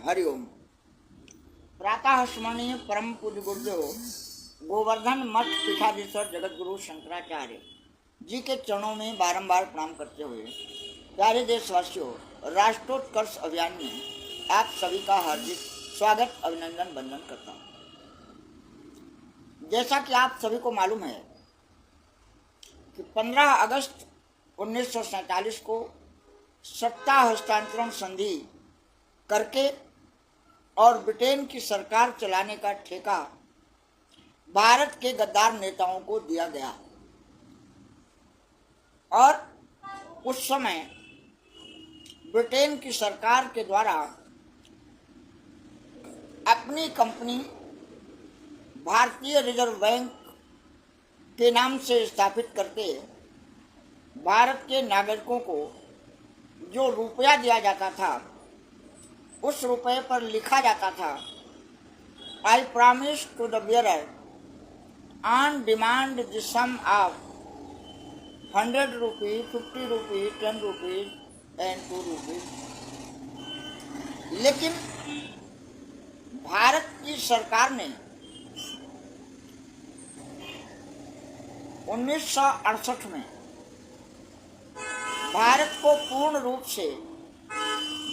हरिओम। प्रातः स्मरणीय परम पूज्य गुरुदेव गोवर्धन मठ पीठाधीश्वर जगत गुरु शंकराचार्य जी के चरणों में बारंबार प्रणाम करते हुए प्यारे देशवासियों, राष्ट्रोत्कर्ष अभियान में आप सभी का हार्दिक स्वागत, अभिनंदन, वंदन करता हूँ। जैसा कि आप सभी को मालूम है कि 15 अगस्त 1947 को सत्ता हस्तांतरण संधि करके और ब्रिटेन की सरकार चलाने का ठेका भारत के गद्दार नेताओं को दिया गया और उस समय ब्रिटेन की सरकार के द्वारा अपनी कंपनी भारतीय रिजर्व बैंक के नाम से स्थापित करके भारत के नागरिकों को जो रुपया दिया जाता था उस रुपये पर लिखा जाता था, I promise to the bearer on demand the sum of 100 rupees, 50 rupees, 10 rupees and 2 rupees. लेकिन भारत की सरकार ने 1968 में भारत को पूर्ण रूप से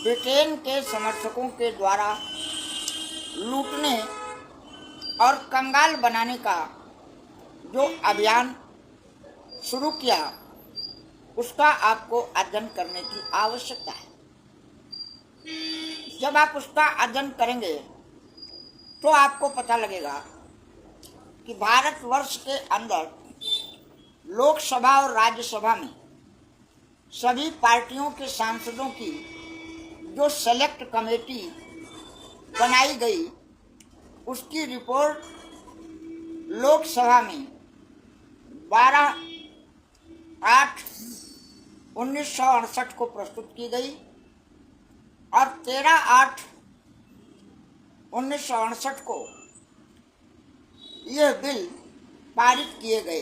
ब्रिटेन के समर्थकों के द्वारा लूटने और कंगाल बनाने का जो अभियान शुरू किया उसका आपको अध्ययन करने की आवश्यकता है। जब आप उसका अध्ययन करेंगे तो आपको पता लगेगा कि भारतवर्ष के अंदर लोकसभा और राज्यसभा में सभी पार्टियों के सांसदों की जो सेलेक्ट कमेटी बनाई गई उसकी रिपोर्ट लोकसभा में 12/8/1968 को प्रस्तुत की गई और 13/8/1968 को यह बिल पारित किए गए,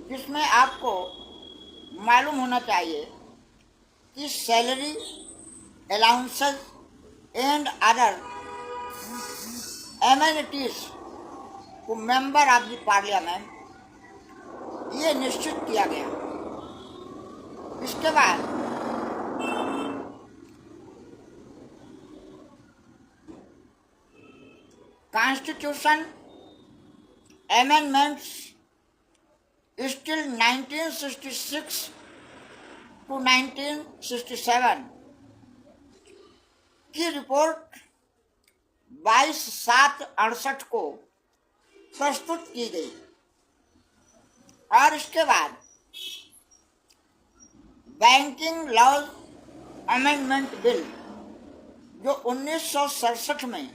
जिसमें आपको मालूम होना चाहिए कि salary allowances and other amenities to member of the parliament ये निश्चित किया गया। इसके बाद कॉन्स्टिट्यूशन अमेंडमेंट्स स्टिल 1966 to 1967 की रिपोर्ट 22/7/68 को प्रस्तुत की गई और इसके बाद बैंकिंग लॉज अमेंडमेंट बिल जो 1967 में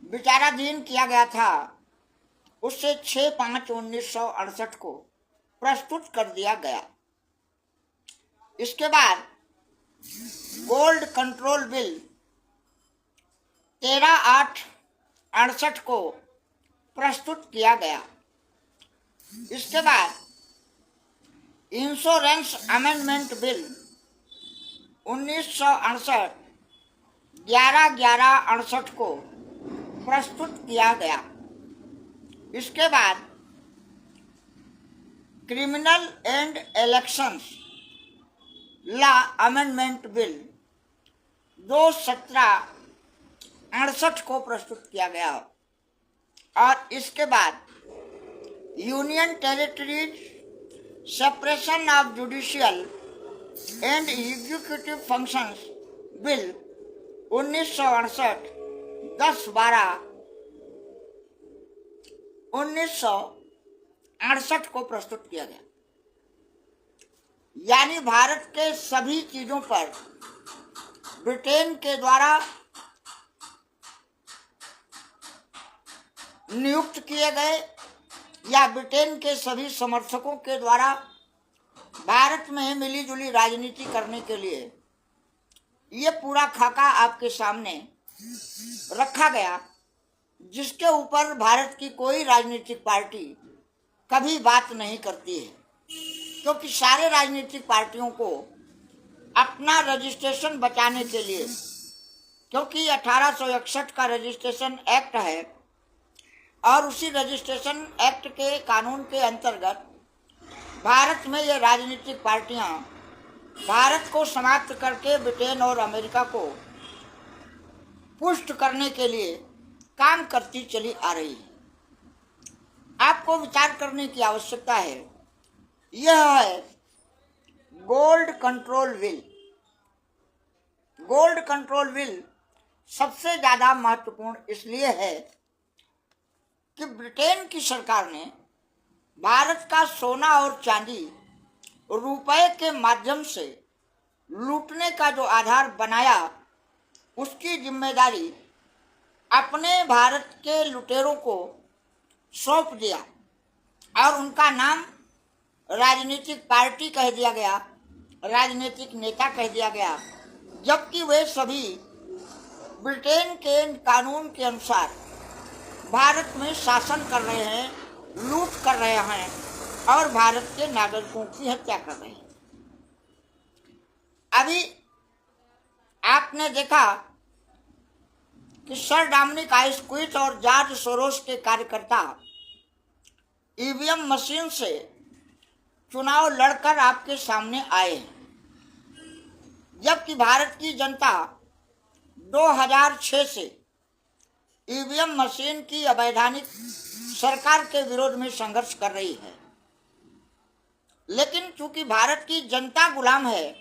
विचाराधीन किया गया था उससे 6/5/1968 को प्रस्तुत कर दिया गया। इसके बाद गोल्ड कंट्रोल बिल 13/8/68 को प्रस्तुत किया गया। इसके बाद इंश्योरेंस अमेंडमेंट बिल 1968 11/11/68 को प्रस्तुत किया गया। इसके बाद criminal and elections law amendment bill 2/17/68 को प्रस्तुत किया गया और इसके बाद union territories separation of judicial and executive functions bill 1968 10/12/1968 को प्रस्तुत किया गया। यानी भारत के सभी चीजों पर ब्रिटेन के द्वारा नियुक्त किए गए या ब्रिटेन के सभी समर्थकों के द्वारा भारत में मिलीजुली राजनीति करने के लिए ये पूरा खाका आपके सामने रखा गया, जिसके ऊपर भारत की कोई राजनीतिक पार्टी कभी बात नहीं करती है, क्योंकि सारे राजनीतिक पार्टियों को अपना रजिस्ट्रेशन बचाने के लिए क्योंकि 1861 का रजिस्ट्रेशन एक्ट है और उसी रजिस्ट्रेशन एक्ट के कानून के अंतर्गत भारत में ये राजनीतिक पार्टियां भारत को समाप्त करके ब्रिटेन और अमेरिका को पुष्ट करने के लिए काम करती चली आ रही है। आपको विचार करने की आवश्यकता है। यह है gold control bill. Gold control bill सबसे ज्यादा महत्वपूर्ण इसलिए है कि ब्रिटेन की सरकार ने भारत का सोना और चांदी रुपए के माध्यम से लूटने का जो आधार बनाया, उसकी जिम्मेदारी अपने भारत के लुटेरों को सौंप दिया और उनका नाम राजनीतिक पार्टी कह दिया गया, राजनीतिक नेता कह दिया गया, जबकि वे सभी ब्रिटेन के कानून के अनुसार भारत में शासन कर रहे हैं, लूट कर रहे हैं और भारत के नागरिकों की हत्या कर रहे हैं। अभी आपने देखा कि सर डोमिनिक आइसक्विथ और जॉर्ज सोरोस के कार्यकर्ता ईवीएम मशीन से चुनाव लड़कर आपके सामने आए हैं, जबकि भारत की जनता 2006 से ईवीएम मशीन की अवैधानिक सरकार के विरोध में संघर्ष कर रही है। लेकिन चूंकि भारत की जनता गुलाम है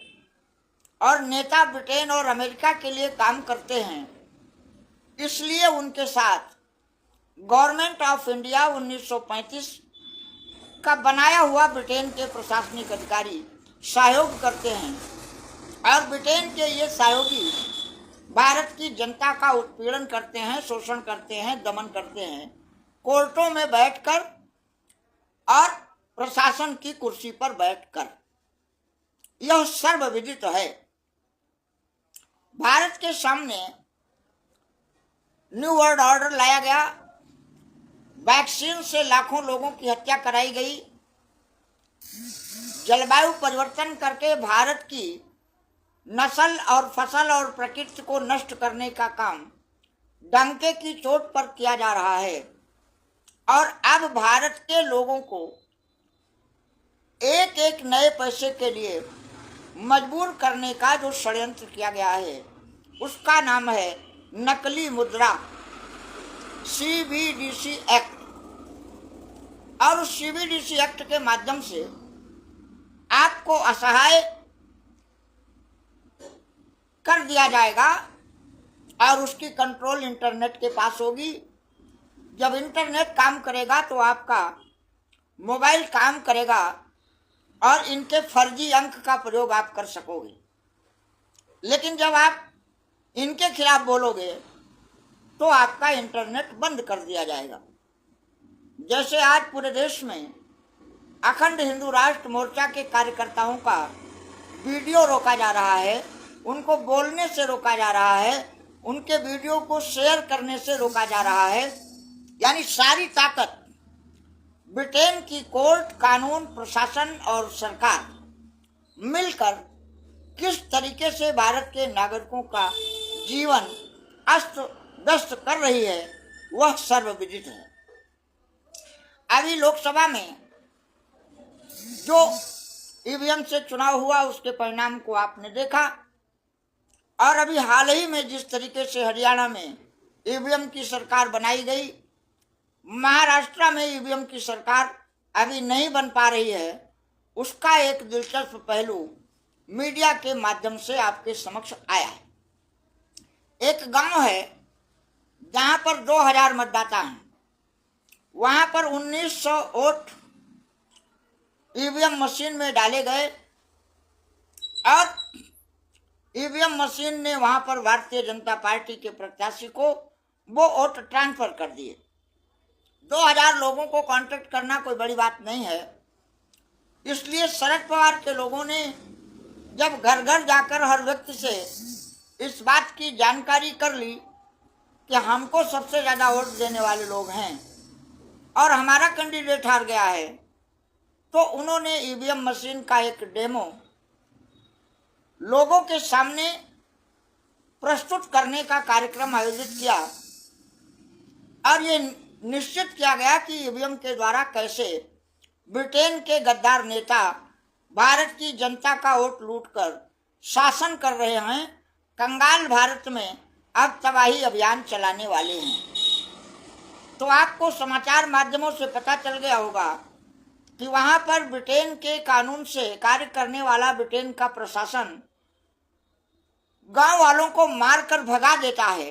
और नेता ब्रिटेन और अमेरिका के लिए काम करते हैं, इसलिए उनके साथ गवर्नमेंट ऑफ इंडिया 1935 का बनाया हुआ ब्रिटेन के प्रशासनिक अधिकारी सहयोग करते हैं और ब्रिटेन के ये सहयोगी भारत की जनता का उत्पीड़न करते हैं, शोषण करते हैं, दमन करते हैं, कोर्टों में बैठकर और प्रशासन की कुर्सी पर बैठकर। यह सर्वविदित है। भारत के सामने न्यू वर्ल्ड ऑर्डर लाया गया, वैक्सीन से लाखों लोगों की हत्या कराई गई, जलवायु परिवर्तन करके भारत की नस्ल और फसल और प्रकृति को नष्ट करने का काम डंके की चोट पर किया जा रहा है और अब भारत के लोगों को एक एक नए पैसे के लिए मजबूर करने का जो षड्यंत्र किया गया है, उसका नाम है नकली मुद्रा, CBDC एक्ट। और उस CBDC एक्ट के माध्यम से आपको असहाय कर दिया जाएगा और उसकी कंट्रोल इंटरनेट के पास होगी। जब इंटरनेट काम करेगा तो आपका मोबाइल काम करेगा और इनके फर्जी अंक का प्रयोग आप कर सकोगे। लेकिन जब आप इनके खिलाफ बोलोगे तो आपका इंटरनेट बंद कर दिया जाएगा। जैसे आज पूरे देश में अखंड हिंदू राष्ट्र मोर्चा के कार्यकर्ताओं का वीडियो रोका जा रहा है, उनको बोलने से रोका जा रहा है, उनके वीडियो को शेयर करने से रोका जा रहा है। यानी सारी ताकत ब्रिटेन की कोर्ट, कानून, प्रशासन और सरकार मिलकर किस तरीके से भारत के नागरिकों का जीवन अस्त व्यस्त कर रही है, वह सर्वविदित है। अभी लोकसभा में जो ईवीएम से चुनाव हुआ, उसके परिणाम को आपने देखा और अभी हाल ही में जिस तरीके से हरियाणा में ईवीएम की सरकार बनाई गई, महाराष्ट्र में ईवीएम की सरकार अभी नहीं बन पा रही है, उसका एक दिलचस्प पहलू मीडिया के माध्यम से आपके समक्ष आया है। एक गांव है जहां पर 2000 मतदाता हैं, वहां पर 1900 वोट ईवीएम मशीन में डाले गए और ईवीएम मशीन ने वहां पर भारतीय जनता पार्टी के प्रत्याशी को वो वोट ट्रांसफर कर दिए। 2000 लोगों को कांटेक्ट करना कोई बड़ी बात नहीं है। इसलिए शरद पवार के लोगों ने जब घर घर जाकर हर व्यक्ति से इस बात की जानकारी कर ली कि हमको सबसे ज़्यादा वोट देने वाले लोग हैं और हमारा कैंडिडेट हार गया है, तो उन्होंने ईवीएम मशीन का एक डेमो लोगों के सामने प्रस्तुत करने का कार्यक्रम आयोजित किया और ये निश्चित किया गया कि ईवीएम के द्वारा कैसे ब्रिटेन के गद्दार नेता भारत की जनता का वोट लूटकर शासन कर रहे हैं, कंगाल भारत में अब तबाही अभियान चलाने वाले हैं। तो आपको समाचार माध्यमों से पता चल गया होगा कि वहां पर ब्रिटेन के कानून से कार्य करने वाला ब्रिटेन का प्रशासन गांव वालों को मारकर भगा देता है।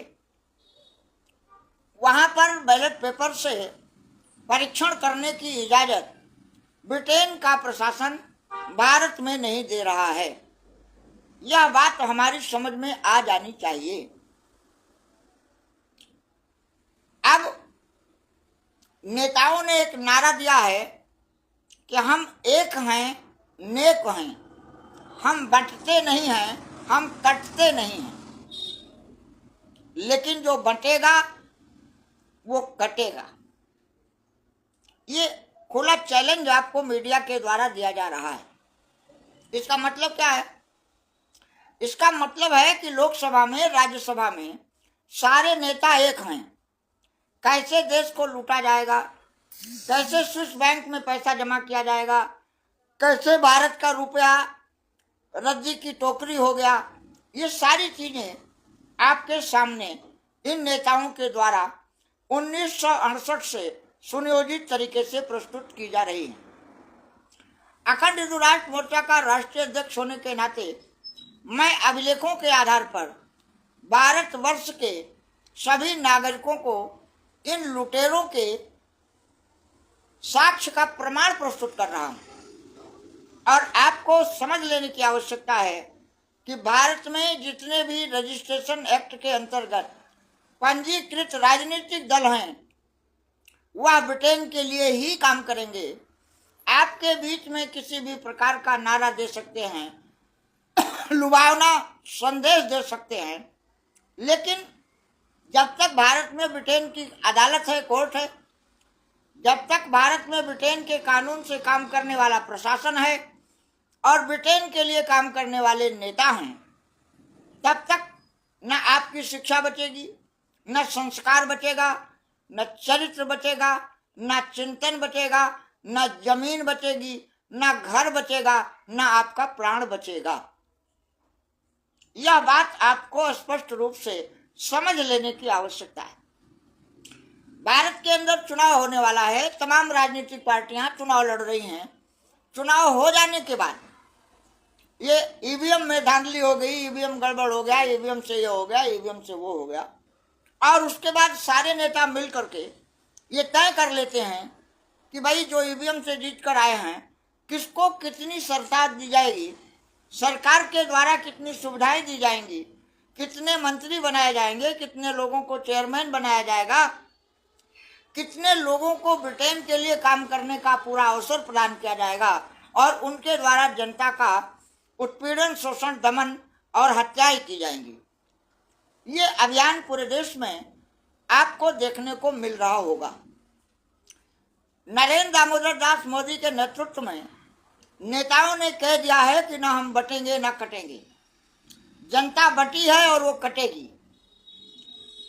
वहां पर बैलेट पेपर से परीक्षण करने की इजाजत ब्रिटेन का प्रशासन भारत में नहीं दे रहा है। यह बात हमारी समझ में आ जानी चाहिए। अब नेताओं ने एक नारा दिया है कि हम एक हैं, नेक हैं, हम बंटते नहीं हैं, हम कटते नहीं हैं, लेकिन जो बंटेगा वो कटेगा। ये खुला चैलेंज आपको मीडिया के द्वारा दिया जा रहा है। इसका मतलब क्या है? इसका मतलब है कि लोकसभा में, राज्यसभा में सारे नेता एक हैं। कैसे देश को लूटा जाएगा, कैसे स्विस बैंक में पैसा जमा किया जाएगा, कैसे भारत का रुपया रद्दी की टोकरी हो गया, ये सारी चीजें आपके सामने इन नेताओं के द्वारा 1968 से सुनियोजित तरीके से प्रस्तुत की जा रही है। अखंड हिंदू राष्ट्र मोर्चा का राष्ट्रीय अध्यक्ष होने के नाते मैं अभिलेखों के आधार पर भारतवर्ष के सभी नागरिकों को इन लुटेरों के साक्ष्य का प्रमाण प्रस्तुत कर रहा हूं। और आपको समझ लेने की आवश्यकता है कि भारत में जितने भी रजिस्ट्रेशन एक्ट के अंतर्गत पंजीकृत राजनीतिक दल हैं, वह ब्रिटेन के लिए ही काम करेंगे। आपके बीच में किसी भी प्रकार का नारा दे सकते हैं, लुभावना संदेश दे सकते हैं, लेकिन जब तक भारत में ब्रिटेन की अदालत है, कोर्ट है, जब तक भारत में ब्रिटेन के कानून से काम करने वाला प्रशासन है और ब्रिटेन के लिए काम करने वाले नेता हैं, तब तक न आपकी शिक्षा बचेगी, न संस्कार बचेगा, न चरित्र बचेगा, न चिंतन बचेगा, न जमीन बचेगी, न घर बचेगा, न आपका प्राण बचेगा। यह बात आपको स्पष्ट रूप से समझ लेने की आवश्यकता है। भारत के अंदर चुनाव होने वाला है, तमाम राजनीतिक पार्टियां चुनाव लड़ रही हैं। चुनाव हो जाने के बाद ये ईवीएम में धांधली हो गई, ईवीएम गड़बड़ हो गया, ईवीएम से ये हो गया, ईवीएम से वो हो गया, और उसके बाद सारे नेता मिल करके ये तय कर लेते हैं कि भाई जो ईवीएम से जीत कर आए हैं किसको कितनी सरकार दी जाएगी, सरकार के द्वारा कितनी सुविधाएं दी जाएंगी, कितने मंत्री बनाए जाएंगे, कितने लोगों को चेयरमैन बनाया जाएगा, कितने लोगों को ब्रिटेन के लिए काम करने का पूरा अवसर प्रदान किया जाएगा और उनके द्वारा जनता का उत्पीड़न, शोषण, दमन और हत्याएं की जाएंगी। ये अभियान पूरे देश में आपको देखने को मिल रहा होगा। नरेंद्र दामोदर दास मोदी के नेतृत्व में नेताओं ने कह दिया है कि ना हम बटेंगे ना कटेंगे। जनता बटी है और वो कटेगी।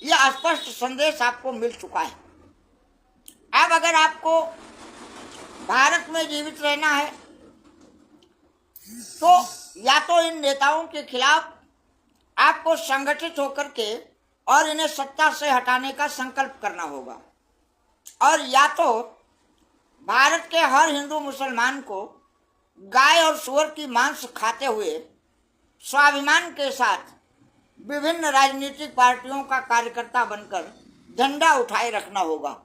यह स्पष्ट संदेश आपको मिल चुका है। अब अगर आपको भारत में जीवित रहना है तो या तो इन नेताओं के खिलाफ आपको संगठित होकर के और इन्हें सत्ता से हटाने का संकल्प करना होगा, और या तो भारत के हर हिंदू मुसलमान को गाय और सूअर की मांस खाते हुए स्वाभिमान के साथ विभिन्न राजनीतिक पार्टियों का कार्यकर्ता बनकर झंडा उठाए रखना होगा।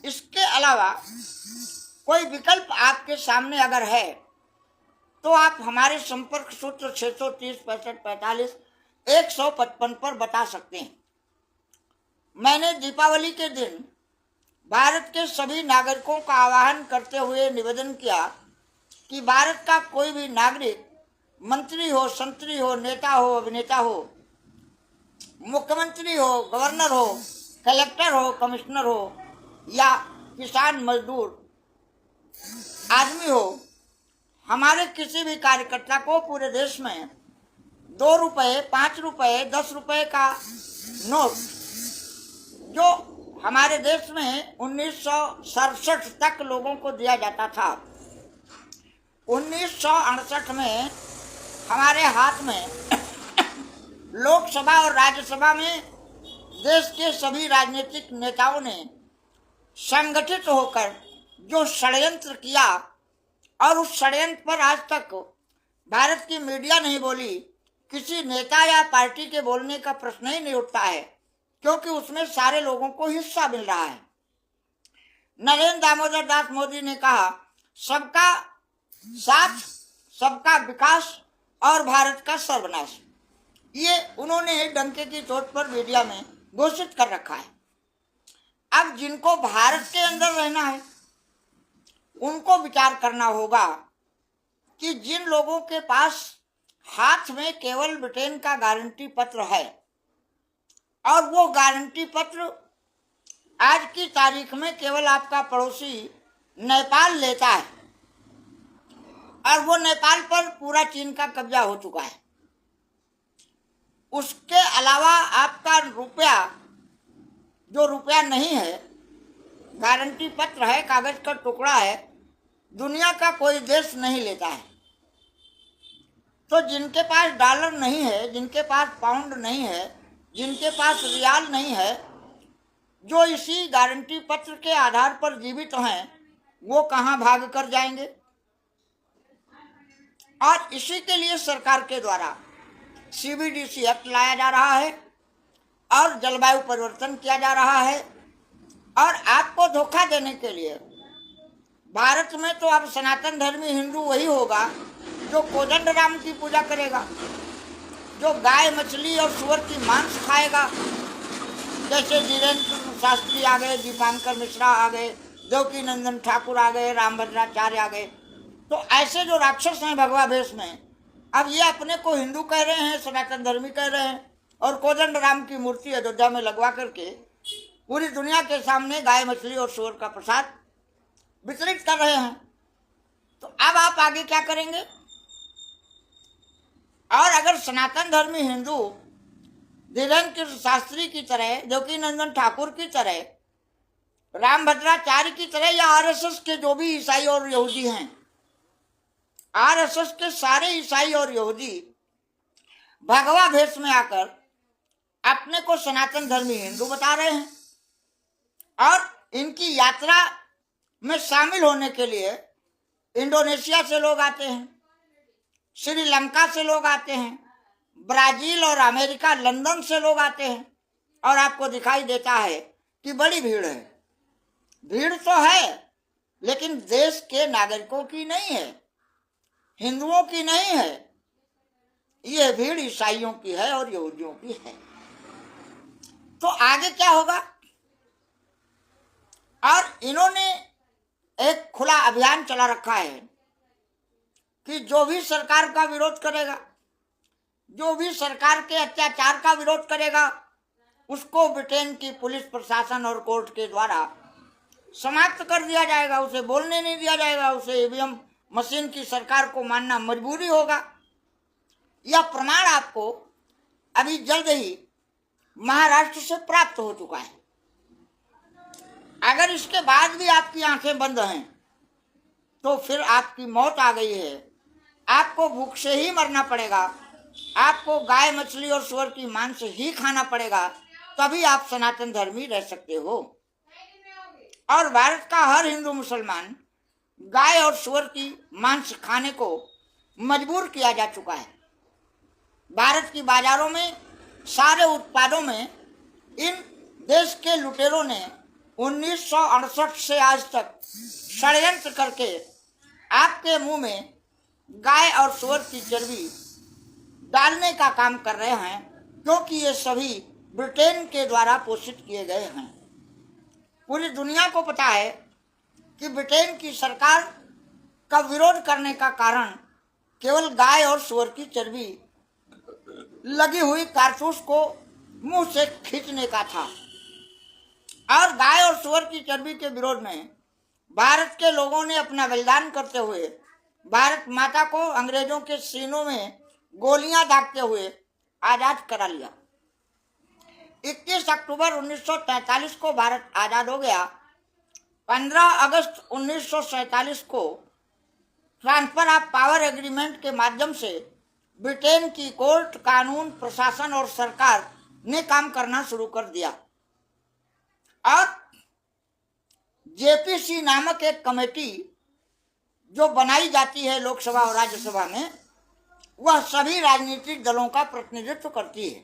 इसके अलावा कोई विकल्प आपके सामने अगर है तो आप हमारे संपर्क सूत्र 630 65 45 155 पर बता सकते हैं। मैंने दीपावली के दिन भारत के सभी नागरिकों का आह्वान करते हुए निवेदन किया कि भारत का कोई भी नागरिक मंत्री हो, संतरी हो, नेता हो, अभिनेता हो, मुख्यमंत्री हो, गवर्नर हो, कलेक्टर हो, कमिश्नर हो या किसान मजदूर आदमी हो, हमारे किसी भी कार्यकर्ता को पूरे देश में 2 रुपए, 5 रुपए, 10 रुपए का नोट जो हमारे देश में 1967 तक लोगों को दिया जाता था, 1968 में हमारे हाथ में लोकसभा और राज्यसभा में देश के सभी राजनीतिक नेताओं ने संगठित होकर जो षड्यंत्र किया, और उस षड्यंत्र पर आज तक भारत की मीडिया नहीं बोली, किसी नेता या पार्टी के बोलने का प्रश्न ही नहीं उठता है, क्योंकि उसमें सारे लोगों को हिस्सा मिल रहा है। नरेंद्र दामोदर दास मोदी ने कहा, सबका साथ, सबका विकास और भारत का सर्वनाश। ये उन्होंने डंके की चोट पर मीडिया में घोषित कर रखा है। अब जिनको भारत के अंदर रहना है उनको विचार करना होगा कि जिन लोगों के पास हाथ में केवल ब्रिटेन का गारंटी पत्र है, और वो गारंटी पत्र आज की तारीख में केवल आपका पड़ोसी नेपाल लेता है, और वो नेपाल पर पूरा चीन का कब्जा हो चुका है। उसके अलावा आपका रुपया, जो रुपया नहीं है, गारंटी पत्र है, कागज का टुकड़ा है, दुनिया का कोई देश नहीं लेता है। तो जिनके पास डॉलर नहीं है, जिनके पास पाउंड नहीं है, जिनके पास रियाल नहीं है, जो इसी गारंटी पत्र के आधार पर जीवित हैं, वो कहाँ भाग कर जाएंगे। और इसी के लिए सरकार के द्वारा CBDC एक्ट लाया जा रहा है और जलवायु परिवर्तन किया जा रहा है। और आपको धोखा देने के लिए भारत में तो अब सनातन धर्मी हिंदू वही होगा जो कोदंड राम की पूजा करेगा, जो गाय, मछली और सुअर की मांस खाएगा। जैसे धीरेन्द्र शास्त्री आ गए, दीपांकर मिश्रा आ गए, देवकी नंदन ठाकुर आ गए, रामभद्राचार्य आ गए। तो ऐसे जो राक्षस हैं भगवा भेष में, अब ये अपने को हिंदू कह रहे हैं, सनातन धर्मी कह रहे हैं, और कोदंड राम की मूर्ति अयोध्या में लगवा करके पूरी दुनिया के सामने गाय, मछली और सूअर का प्रसाद वितरित कर रहे हैं। तो अब आप आगे क्या करेंगे। और अगर सनातन धर्मी हिंदू धीरेन्द्र शास्त्री की तरह, देवकी नंदन ठाकुर की तरह, रामभद्राचार्य की तरह, या RSS के जो भी ईसाई और यहूदी हैं, RSS के सारे ईसाई और यहूदी भगवा भेष में आकर अपने को सनातन धर्मी हिंदू बता रहे हैं, और इनकी यात्रा में शामिल होने के लिए इंडोनेशिया से लोग आते हैं, श्रीलंका से लोग आते हैं, ब्राजील और अमेरिका, लंदन से लोग आते हैं, और आपको दिखाई देता है कि बड़ी भीड़ है। भीड़ तो है, लेकिन देश के नागरिकों की नहीं है, हिंदुओं की नहीं है। यह भीड़ ईसाइयों की है और यहूदियों की है। तो आगे क्या होगा। और इन्होंने एक खुला अभियान चला रखा है कि जो भी सरकार का विरोध करेगा, जो भी सरकार के अत्याचार का विरोध करेगा, उसको ब्रिटेन की पुलिस प्रशासन और कोर्ट के द्वारा समाप्त कर दिया जाएगा, उसे बोलने नहीं दिया जाएगा, उसे EVM मशीन की सरकार को मानना मजबूरी होगा। यह प्रमाण आपको अभी जल्द ही महाराष्ट्र से प्राप्त हो चुका है। अगर इसके बाद भी आपकी आंखें बंद हैं तो फिर आपकी मौत आ गई है। आपको भूख से ही मरना पड़ेगा, आपको गाय, मछली और सूअर की मांस ही खाना पड़ेगा, तभी आप सनातन धर्मी रह सकते हो। और भारत का हर हिंदू मुसलमान गाय और सूअर की मांस खाने को मजबूर किया जा चुका है। भारत की बाजारों में सारे उत्पादों में इन देश के लुटेरों ने 1968 से आज तक षड्यंत्र करके आपके मुंह में गाय और सूअर की चर्बी डालने का काम कर रहे हैं, क्योंकि ये सभी ब्रिटेन के द्वारा पोषित किए गए हैं। पूरी दुनिया को पता है कि ब्रिटेन की सरकार का विरोध करने का कारण केवल गाय और सूअर की चर्बी लगी हुई कारतूस को मुंह से खींचने का था। और गाय और सूअर की चर्बी के विरोध में भारत के लोगों ने अपना बलिदान करते हुए भारत माता को अंग्रेजों के सीनों में गोलियां दागते हुए आजाद करा लिया। 21 अक्टूबर 1943 को भारत आजाद हो गया। 15 अगस्त 1947 को ट्रांसफर ऑफ पावर एग्रीमेंट के माध्यम से ब्रिटेन की कोर्ट, कानून, प्रशासन और सरकार ने काम करना शुरू कर दिया और जेपीसी नामक एक कमेटी जो बनाई जाती है लोकसभा और राज्यसभा में, वह सभी राजनीतिक दलों का प्रतिनिधित्व करती है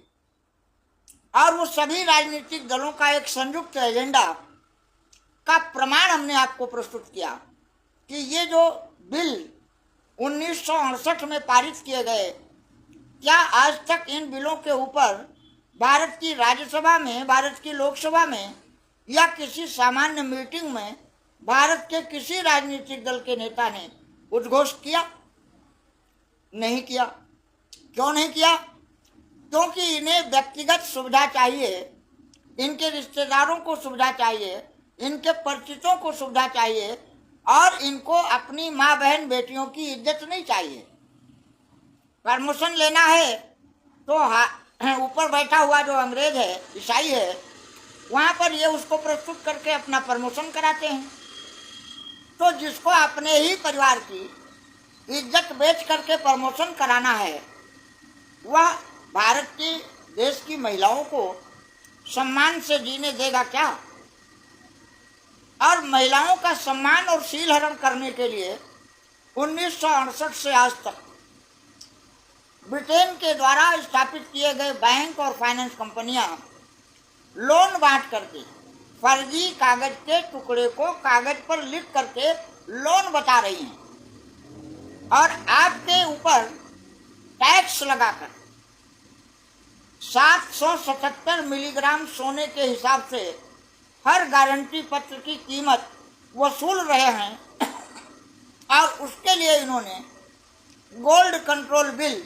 और वो सभी राजनीतिक दलों का एक संयुक्त एजेंडा का प्रमाण हमने आपको प्रस्तुत किया कि ये जो बिल 1968 में पारित किए गए, क्या आज तक इन बिलों के ऊपर भारत की राज्यसभा में, भारत की लोकसभा में या किसी सामान्य मीटिंग में भारत के किसी राजनीतिक दल के नेता ने उद्घोष किया? नहीं किया। क्यों नहीं किया? क्योंकि इन्हें व्यक्तिगत सुविधा चाहिए, इनके रिश्तेदारों को सुविधा चाहिए, इनके परिचितों को सुविधा चाहिए और इनको अपनी माँ, बहन, बेटियों की इज्जत नहीं चाहिए। परमिशन लेना है तो ऊपर बैठा हुआ जो अंग्रेज है, ईसाई है, वहाँ पर ये उसको प्रस्तुत करके अपना प्रमोशन कराते हैं। तो जिसको अपने ही परिवार की इज्जत बेच करके प्रमोशन कराना है, वह भारत की देश की महिलाओं को सम्मान से जीने देगा क्या? और महिलाओं का सम्मान और शील हरण करने के लिए 1968 से आज तक ब्रिटेन के द्वारा स्थापित किए गए बैंक और फाइनेंस कंपनियां लोन बांट करके फर्जी कागज के टुकड़े को कागज पर लिख करके लोन बता रही हैं और आपके ऊपर टैक्स लगाकर 777 मिलीग्राम सोने के हिसाब से हर गारंटी पत्र की कीमत वसूल रहे हैं और उसके लिए इन्होंने गोल्ड कंट्रोल बिल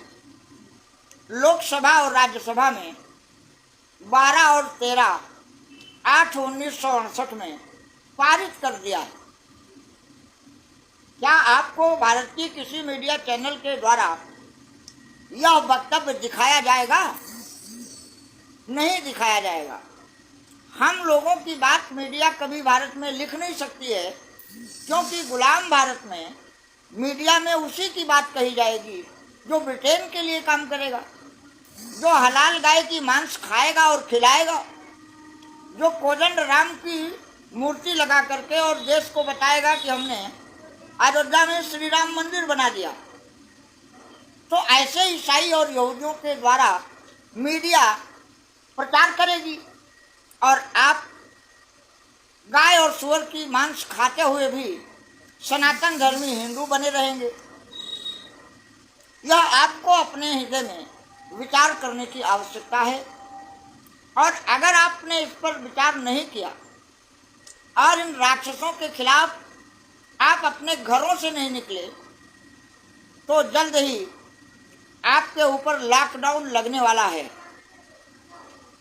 लोकसभा और राज्यसभा में 12 और 13 8 1968 में पारित कर दिया है। क्या आपको भारत की किसी मीडिया चैनल के द्वारा यह वक्तव्य दिखाया जाएगा? नहीं दिखाया जाएगा। हम लोगों की बात मीडिया कभी भारत में लिख नहीं सकती है, क्योंकि गुलाम भारत में मीडिया में उसी की बात कही जाएगी जो ब्रिटेन के लिए काम करेगा, जो हलाल गाय की मांस खाएगा और खिलाएगा, जो कोदंड राम की मूर्ति लगा करके और देश को बताएगा कि हमने अयोध्या में श्री राम मंदिर बना दिया। तो ऐसे ईसाई और यहूदियों के द्वारा मीडिया प्रचार करेगी और आप गाय और सूअर की मांस खाते हुए भी सनातन धर्मी हिंदू बने रहेंगे। यह आपको अपने हृदय में विचार करने की आवश्यकता है और अगर आपने इस पर विचार नहीं किया और इन राक्षसों के खिलाफ आप अपने घरों से नहीं निकले, तो जल्द ही आपके ऊपर लॉकडाउन लगने वाला है।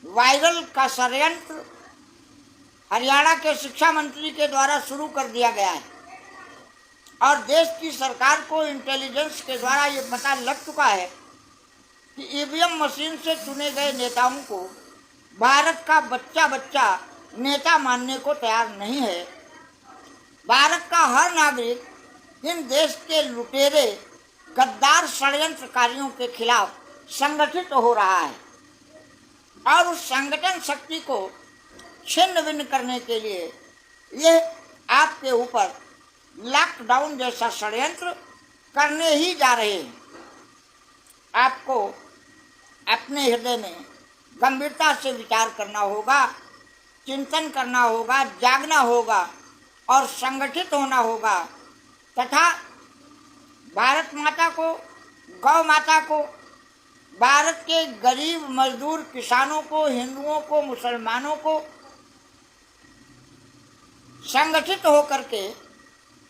वायरल का षड्यंत्र हरियाणा के शिक्षा मंत्री के द्वारा शुरू कर दिया गया है और देश की सरकार को इंटेलिजेंस के द्वारा ये पता लग चुका है कि ईवीएम मशीन से चुने गए नेताओं को भारत का बच्चा बच्चा नेता मानने को तैयार नहीं है। भारत का हर नागरिक इन देश के लुटेरे गद्दार षड्यंत्रकारियों के खिलाफ संगठित हो रहा है और उस संगठन शक्ति को छिन्न भिन्न करने के लिए ये आपके ऊपर लॉकडाउन जैसा षड्यंत्र करने ही जा रहे हैं। आपको अपने हृदय में गंभीरता से विचार करना होगा, चिंतन करना होगा, जागना होगा और संगठित होना होगा तथा भारत माता को, गौ माता को, भारत के गरीब मजदूर किसानों को, हिंदुओं को, मुसलमानों को संगठित होकर के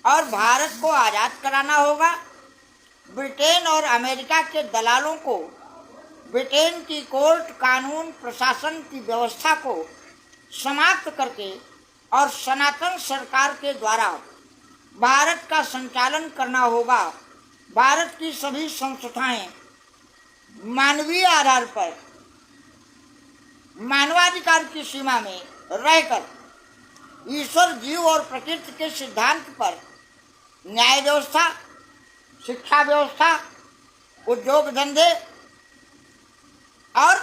और भारत को आज़ाद कराना होगा। ब्रिटेन और अमेरिका के दलालों को, ब्रिटेन की कोर्ट, कानून, प्रशासन की व्यवस्था को समाप्त करके और सनातन सरकार के द्वारा भारत का संचालन करना होगा। भारत की सभी संस्थाएं मानवीय आधार पर मानवाधिकार की सीमा में रहकर ईश्वर, जीव और प्रकृति के सिद्धांत पर न्याय व्यवस्था, शिक्षा व्यवस्था, उद्योग धंधे और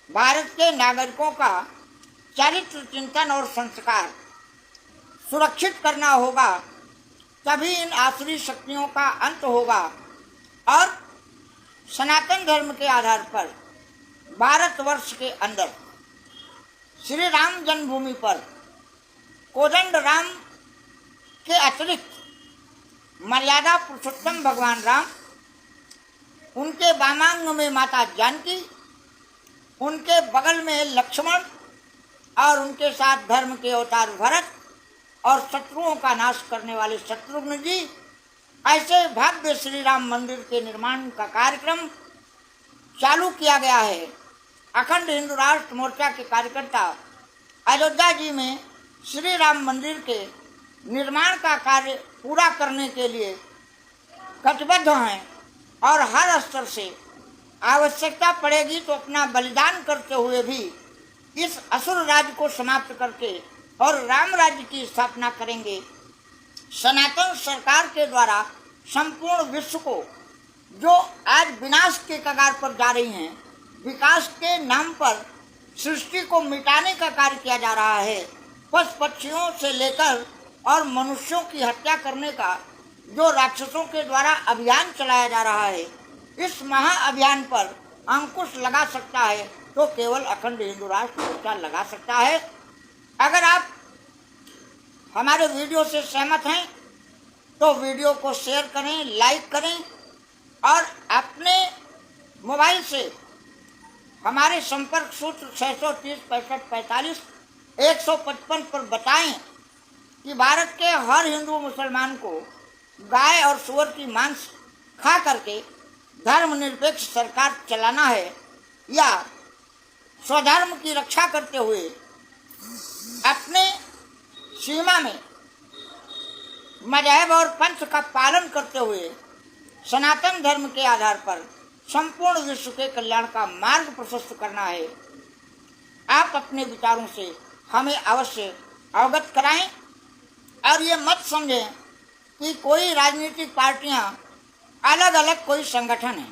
भारत के नागरिकों का चरित्र चिंतन और संस्कार सुरक्षित करना होगा। तभी इन आसुरी शक्तियों का अंत होगा और सनातन धर्म के आधार पर भारतवर्ष के अंदर श्री राम जन्मभूमि पर कोदंड राम के अतिरिक्त मर्यादा पुरुषोत्तम भगवान राम, उनके वामांग में माता जानकी, उनके बगल में लक्ष्मण और उनके साथ धर्म के अवतार भरत और शत्रुओं का नाश करने वाले शत्रुघ्न जी, ऐसे भव्य श्री राम मंदिर के निर्माण का कार्यक्रम चालू किया गया है। अखंड हिंदू राष्ट्र मोर्चा के कार्यकर्ता अयोध्या जी में श्री राम मंदिर के निर्माण का कार्य पूरा करने के लिए कटिबद्ध हैं और हर स्तर से आवश्यकता पड़ेगी तो अपना बलिदान करते हुए भी इस असुर राज्य को समाप्त करके और राम राज्य की स्थापना करेंगे। सनातन सरकार के द्वारा संपूर्ण विश्व को जो आज विनाश के कगार पर जा रही हैं, विकास के नाम पर सृष्टि को मिटाने का कार्य किया जा रहा है। पशु पक्षियों से लेकर और मनुष्यों की हत्या करने का जो राक्षसों के द्वारा अभियान चलाया जा रहा है, इस महाअभियान पर अंकुश लगा सकता है तो केवल अखंड हिंदू राष्ट्र मोर्चा लगा सकता है। अगर आप हमारे वीडियो से सहमत हैं तो वीडियो को शेयर करें, लाइक करें और अपने मोबाइल से हमारे संपर्क सूत्र 630 65 45 155 पर बताएं कि भारत के हर हिंदू मुसलमान को गाय और सूअर की मांस खा करके धर्मनिरपेक्ष सरकार चलाना है या स्वधर्म की रक्षा करते हुए अपने सीमा में मजहब और पंथ का पालन करते हुए सनातन धर्म के आधार पर संपूर्ण विश्व के कल्याण का मार्ग प्रशस्त करना है। आप अपने विचारों से हमें अवश्य अवगत कराएं और ये मत समझें कि कोई राजनीतिक पार्टियां अलग अलग कोई संगठन है।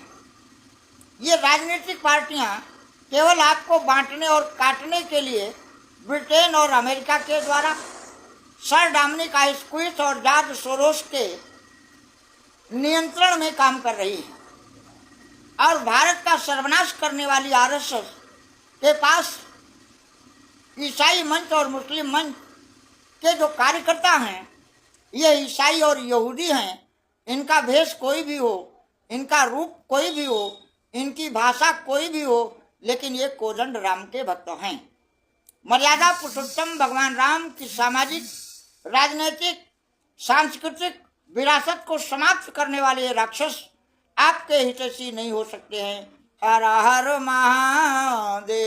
ये राजनीतिक पार्टियां केवल आपको बांटने और काटने के लिए ब्रिटेन और अमेरिका के द्वारा सर डोमिनिक आइसक्विथ और जॉर्ज सोरोस के नियंत्रण में काम कर रही है और भारत का सर्वनाश करने वाली आरएसएस के पास ईसाई मंच और मुस्लिम मंच के जो कार्यकर्ता हैं, ये ईसाई और यहूदी हैं। इनका भेष कोई भी हो, इनका रूप कोई भी हो, इनकी भाषा कोई भी हो, लेकिन ये कोदंड राम के भक्त हैं। मर्यादा पुरुषोत्तम भगवान राम की सामाजिक, राजनीतिक, सांस्कृतिक विरासत को समाप्त करने वाले ये राक्षस आपके हितैषी नहीं हो सकते हैं। हर हर महादेव।